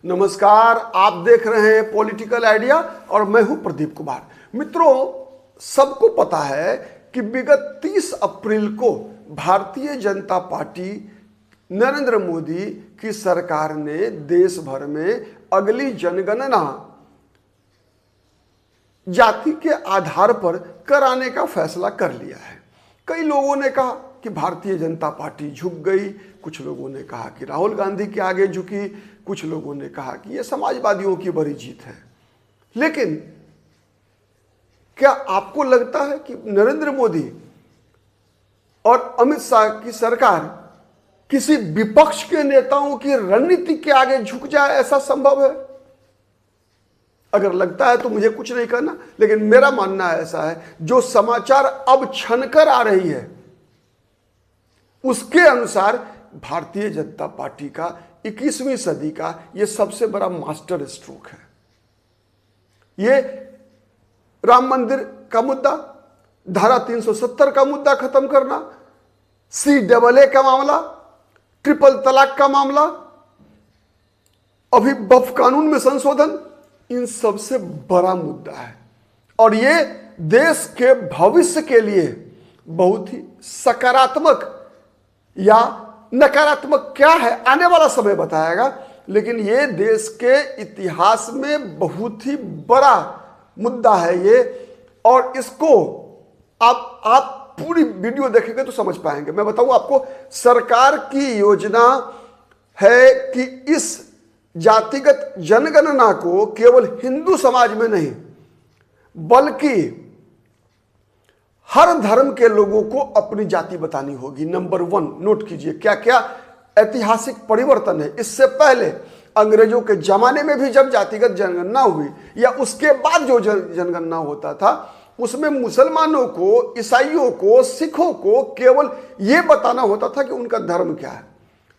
नमस्कार, आप देख रहे हैं पॉलिटिकल आइडिया और मैं हूं प्रदीप कुमार। मित्रों, सबको पता है कि विगत 30 अप्रैल को भारतीय जनता पार्टी नरेंद्र मोदी की सरकार ने देश भर में अगली जनगणना जाति के आधार पर कराने का फैसला कर लिया है। कई लोगों ने कहा कि भारतीय जनता पार्टी झुक गई, कुछ लोगों ने कहा कि राहुल गांधी के आगे झुकी, कुछ लोगों ने कहा कि यह समाजवादियों की बड़ी जीत है। लेकिन क्या आपको लगता है कि नरेंद्र मोदी और अमित शाह की सरकार किसी विपक्ष के नेताओं की रणनीति के आगे झुक जाए? ऐसा संभव है? अगर लगता है तो मुझे कुछ नहीं करना, लेकिन मेरा मानना ऐसा है, जो समाचार अब छनकर आ रही है उसके अनुसार भारतीय जनता पार्टी का 21वीं सदी का यह सबसे बड़ा मास्टर स्ट्रोक है। ये राम मंदिर का मुद्दा, धारा 370 का मुद्दा खत्म करना, CAA का मामला, ट्रिपल तलाक का मामला, अभी वक्फ कानून में संशोधन, इन सबसे बड़ा मुद्दा है और ये देश के भविष्य के लिए बहुत ही सकारात्मक या नकारात्मक क्या है आने वाला समय बताएगा, लेकिन ये देश के इतिहास में बहुत ही बड़ा मुद्दा है ये। और इसको आप पूरी वीडियो देखेंगे तो समझ पाएंगे। मैं बताऊं आपको, सरकार की योजना है कि इस जातिगत जनगणना को केवल हिंदू समाज में नहीं बल्कि हर धर्म के लोगों को अपनी जाति बतानी होगी। नंबर 1 नोट कीजिए क्या क्या ऐतिहासिक परिवर्तन है। इससे पहले अंग्रेजों के जमाने में भी जब जातिगत जनगणना हुई या उसके बाद जो जनगणना होता था, उसमें मुसलमानों को, ईसाइयों को, सिखों को केवल यह बताना होता था कि उनका धर्म क्या है,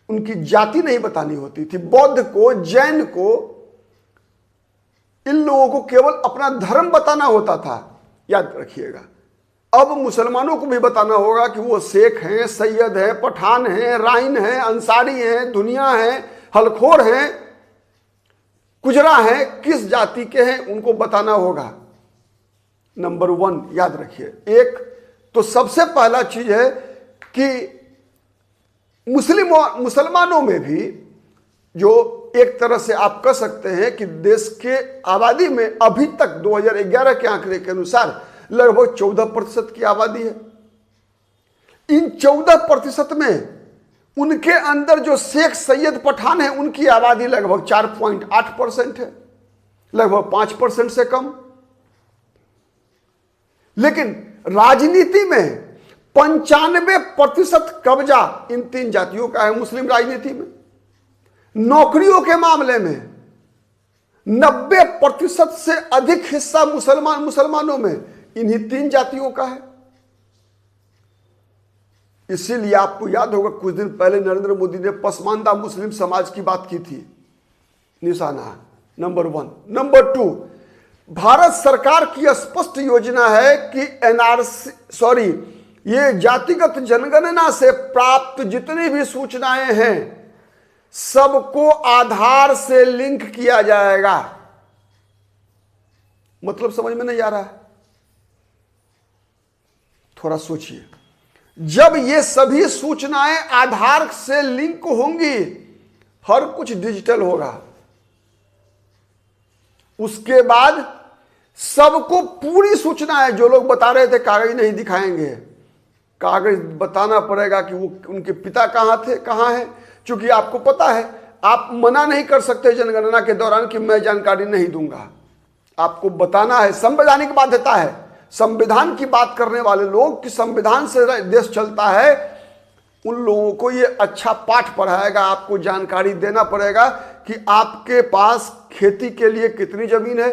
उनकी जाति नहीं बतानी होती थी। बौद्ध को, जैन को, इन लोगों को केवल अपना धर्म बताना होता था। याद रखिएगा, अब मुसलमानों को भी बताना होगा कि वो शेख हैं, सैयद हैं, पठान हैं, राइन हैं, अंसारी हैं, दुनिया हैं, हलखोर हैं, गुजरा हैं, किस जाति के हैं उनको बताना होगा। नंबर 1 याद रखिए। एक तो सबसे पहला चीज है कि मुसलमानों में भी, जो एक तरह से आप कह सकते हैं कि देश के आबादी में अभी तक 2011 के आंकड़े के अनुसार लगभग 14% की आबादी है। इन 14% में उनके अंदर जो शेख, सैयद, पठान है, उनकी आबादी लगभग 4.8% है, लगभग 5% से कम। लेकिन राजनीति में 95% कब्जा इन 3 जातियों का है मुस्लिम राजनीति में। नौकरियों के मामले में 90% से अधिक हिस्सा मुसलमानों में इन्हीं 3 जातियों का है। इसीलिए आपको याद होगा कुछ दिन पहले नरेंद्र मोदी ने पसमानदा मुस्लिम समाज की बात की थी। निशाना नंबर 1। नंबर 2, भारत सरकार की स्पष्ट योजना है कि ये जातिगत जनगणना से प्राप्त जितनी भी सूचनाएं हैं सबको आधार से लिंक किया जाएगा। मतलब समझ में नहीं आ रहा है? थोड़ा सोचिए। जब ये सभी सूचनाएं आधार से लिंक होंगी, हर कुछ डिजिटल होगा, उसके बाद सबको पूरी सूचनाएं, जो लोग बता रहे थे कागज नहीं दिखाएंगे, कागज बताना पड़ेगा कि वो उनके पिता कहां थे, कहां है। क्योंकि आपको पता है, आप मना नहीं कर सकते जनगणना के दौरान कि मैं जानकारी नहीं दूंगा, आपको बताना है। संवैधानिक बाध्यता है। संविधान की बात करने वाले लोग कि संविधान से देश चलता है, उन लोगों को ये अच्छा पाठ पढ़ाएगा। आपको जानकारी देना पड़ेगा कि आपके पास खेती के लिए कितनी जमीन है,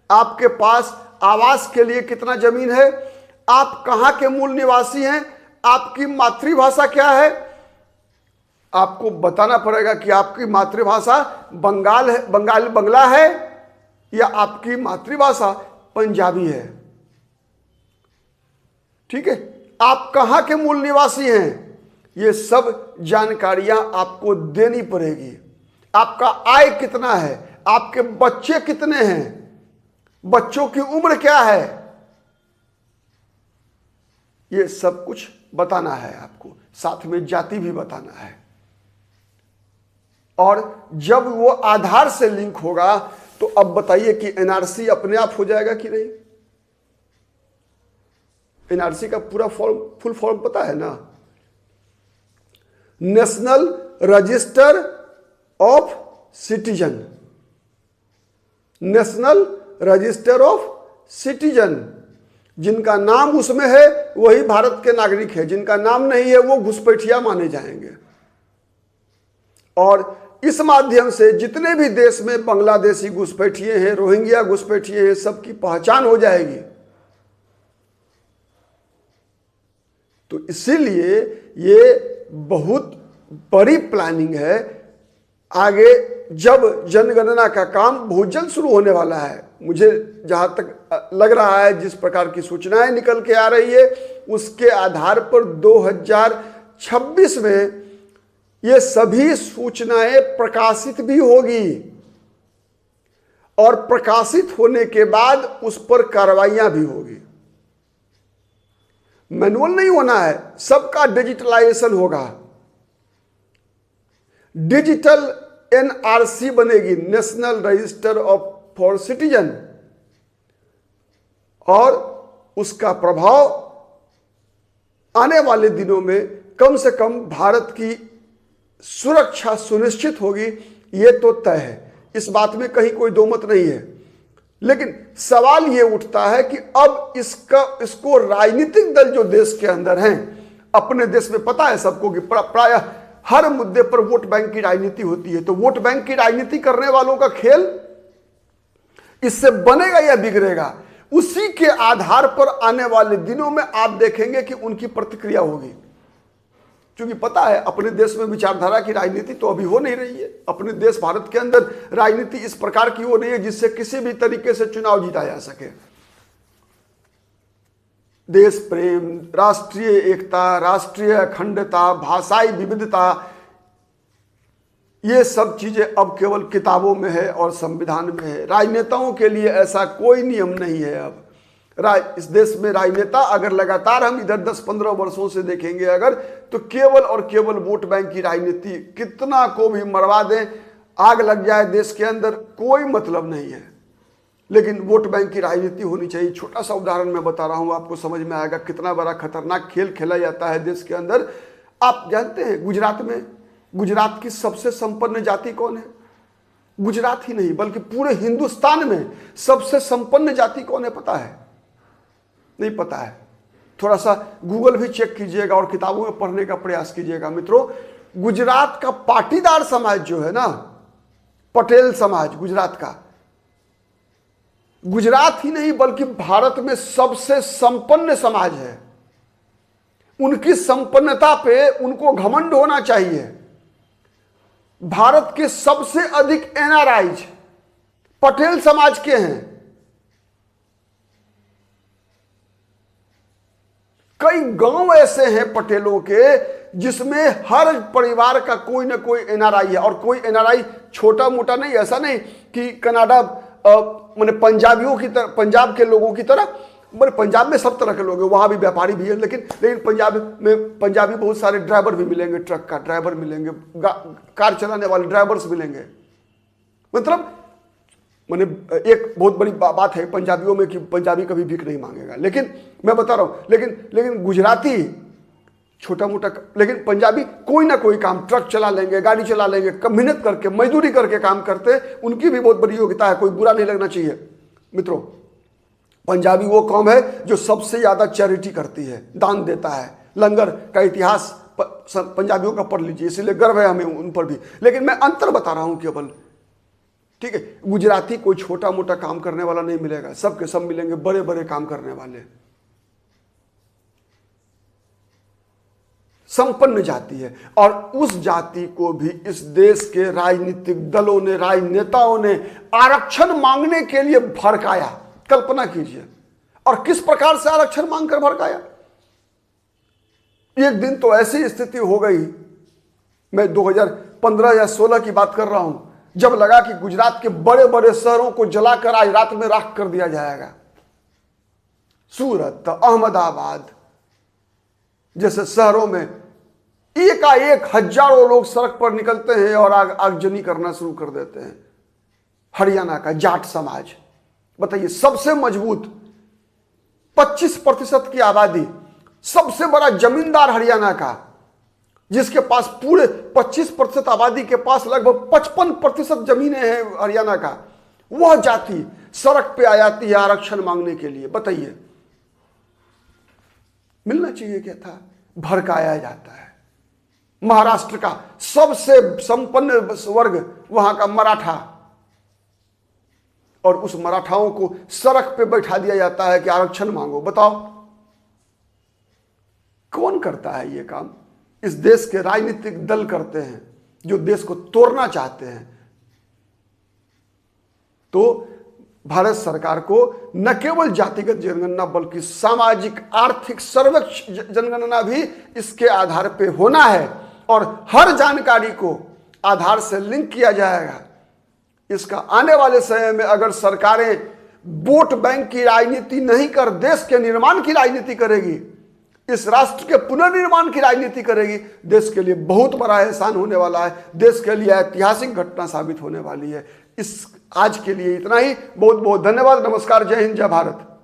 आपके पास आवास के लिए कितना जमीन है, आप कहां के मूल निवासी हैं, आपकी मातृभाषा क्या है। आपको बताना पड़ेगा कि आपकी मातृभाषा बंगला है या आपकी मातृभाषा पंजाबी है। ठीक है, आप कहां के मूल निवासी हैं, ये सब जानकारियां आपको देनी पड़ेगी। आपका आय कितना है, आपके बच्चे कितने हैं, बच्चों की उम्र क्या है, ये सब कुछ बताना है आपको, साथ में जाति भी बताना है। और जब वो आधार से लिंक होगा तो अब बताइए कि एनआरसी अपने आप हो जाएगा कि नहीं? एनआरसी का पूरा फॉर्म, फुल फॉर्म पता है ना? National register of citizen. National register of citizen, जिनका नाम उसमें है वही भारत के नागरिक है, जिनका नाम नहीं है वो घुसपैठिया माने जाएंगे। और इस माध्यम से जितने भी देश में बांग्लादेशी घुसपैठिए हैं, रोहिंग्या घुसपैठिए हैं, सबकी पहचान हो जाएगी। तो इसीलिए ये बहुत बड़ी प्लानिंग है। आगे जब जनगणना का काम बहुत जल्द शुरू होने वाला है, मुझे जहां तक लग रहा है, जिस प्रकार की सूचनाएं निकल के आ रही है उसके आधार पर 2026 में ये सभी सूचनाएं प्रकाशित भी होगी और प्रकाशित होने के बाद उस पर कार्रवाइयां भी होगी। मैनुअल नहीं होना है, सबका डिजिटलाइजेशन होगा। डिजिटल एनआरसी बनेगी, national register of for citizen, और उसका प्रभाव आने वाले दिनों में कम से कम भारत की सुरक्षा सुनिश्चित होगी, ये तो तय है। इस बात में कहीं कोई दो मत नहीं है। लेकिन सवाल ये उठता है कि अब इसको राजनीतिक दल जो देश के अंदर हैं, अपने देश में पता है सबको कि प्रायः हर मुद्दे पर वोट बैंक की राजनीति होती है। तो वोट बैंक की राजनीति करने वालों का खेल इससे बनेगा या बिगड़ेगा, उसी के आधार पर आने वाले दिनों में आप देखेंगे कि उनकी प्रतिक्रिया होगी। क्योंकि पता है अपने देश में विचारधारा की राजनीति तो अभी हो नहीं रही है। अपने देश भारत के अंदर राजनीति इस प्रकार की हो नहीं है जिससे किसी भी तरीके से चुनाव जीता जा सके। देश प्रेम, राष्ट्रीय एकता, राष्ट्रीय अखंडता, भाषाई विविधता, ये सब चीजें अब केवल किताबों में है और संविधान में है। राजनेताओं के लिए ऐसा कोई नियम नहीं है। अब इस देश में राजनेता अगर लगातार हम इधर 10-15 वर्षों से देखेंगे अगर, तो केवल और केवल वोट बैंक की राजनीति, कितना को भी मरवा दें, आग लग जाए देश के अंदर, कोई मतलब नहीं है। लेकिन वोट बैंक की राजनीति होनी चाहिए। छोटा सा उदाहरण मैं बता रहा हूं, आपको समझ में आएगा कितना बड़ा खतरनाक खेल खेला जाता है देश के अंदर। आप जानते हैं गुजरात में, गुजरात की सबसे संपन्न जाति कौन है? गुजरात ही नहीं बल्कि पूरे हिंदुस्तान में सबसे संपन्न जाति कौन है पता है? नहीं पता है। थोड़ा सा गूगल भी चेक कीजिएगा और किताबों में पढ़ने का प्रयास कीजिएगा मित्रों। गुजरात का पाटीदार समाज जो है ना, पटेल समाज गुजरात का, गुजरात ही नहीं बल्कि भारत में सबसे संपन्न समाज है। उनकी संपन्नता पे उनको घमंड होना चाहिए। भारत के सबसे अधिक एनआरआईज पटेल समाज के हैं। कई गांव ऐसे हैं पटेलों के जिसमें हर परिवार का कोई ना कोई एनआरआई है। और कोई एनआरआई छोटा मोटा नहीं, ऐसा नहीं कि कनाडा माने पंजाबियों की तरह, पंजाब के लोगों की तरह, माने पंजाब में सब तरह के लोग हैं, वहां भी व्यापारी भी है, लेकिन पंजाब में पंजाबी बहुत सारे ड्राइवर भी मिलेंगे, ट्रक का ड्राइवर मिलेंगे, कार चलाने वाले ड्राइवर्स मिलेंगे। मतलब माने एक बहुत बड़ी बात है पंजाबियों में कि पंजाबी कभी भीख नहीं मांगेगा। लेकिन मैं बता रहा हूं, लेकिन गुजराती छोटा मोटा, लेकिन पंजाबी कोई ना कोई काम, ट्रक चला लेंगे, गाड़ी चला लेंगे, मेहनत करके मजदूरी करके काम करते, उनकी भी बहुत बड़ी योग्यता है, कोई बुरा नहीं लगना चाहिए मित्रों। पंजाबी वो कौम है जो सबसे ज्यादा चैरिटी करती है, दान देता है। लंगर का इतिहास पंजाबियों का पढ़ लीजिए, इसलिए गर्व है हमें उन पर भी। लेकिन मैं अंतर बता रहा हूं केवल, ठीक है? गुजराती कोई छोटा मोटा काम करने वाला नहीं मिलेगा, सबके सब मिलेंगे बड़े बड़े काम करने वाले। संपन्न जाति है। और उस जाति को भी इस देश के राजनीतिक दलों ने, राजनेताओं ने आरक्षण मांगने के लिए भड़काया। कल्पना कीजिए, और किस प्रकार से आरक्षण मांगकर भड़काया। एक दिन तो ऐसी स्थिति हो गई, मैं 2015 या 16 की बात कर रहा हूं, जब लगा कि गुजरात के बड़े बड़े शहरों को जलाकर आज रात में राख कर दिया जाएगा। सूरत, अहमदाबाद जैसे शहरों में एकाएक हजारों लोग सड़क पर निकलते हैं और आगजनी करना शुरू कर देते हैं। हरियाणा का जाट समाज, बताइए, सबसे मजबूत 25% की आबादी, सबसे बड़ा जमींदार हरियाणा का, जिसके पास पूरे 25% आबादी के पास लगभग 55% जमीनें हैं हरियाणा का, वह जाति सड़क पे आ जाती है आरक्षण मांगने के लिए। बताइए, मिलना चाहिए क्या था? भड़काया जाता है। महाराष्ट्र का सबसे संपन्न वर्ग वहां का मराठा, और उस मराठाओं को सड़क पे बैठा दिया जाता है कि आरक्षण मांगो। बताओ, कौन करता है ये काम? इस देश के राजनीतिक दल करते हैं जो देश को तोड़ना चाहते हैं। तो भारत सरकार को न केवल जातिगत जनगणना बल्कि सामाजिक आर्थिक सर्वेक्ष जनगणना भी इसके आधार पे होना है, और हर जानकारी को आधार से लिंक किया जाएगा। इसका आने वाले समय में अगर सरकारें वोट बैंक की राजनीति नहीं कर देश के निर्माण की राजनीति करेगी, इस राष्ट्र के पुनर्निर्माण की राजनीति करेगी, देश के लिए बहुत बड़ा एहसान होने वाला है, देश के लिए ऐतिहासिक घटना साबित होने वाली है। इस आज के लिए इतना ही। बहुत बहुत धन्यवाद। नमस्कार। जय हिंद, जय भारत।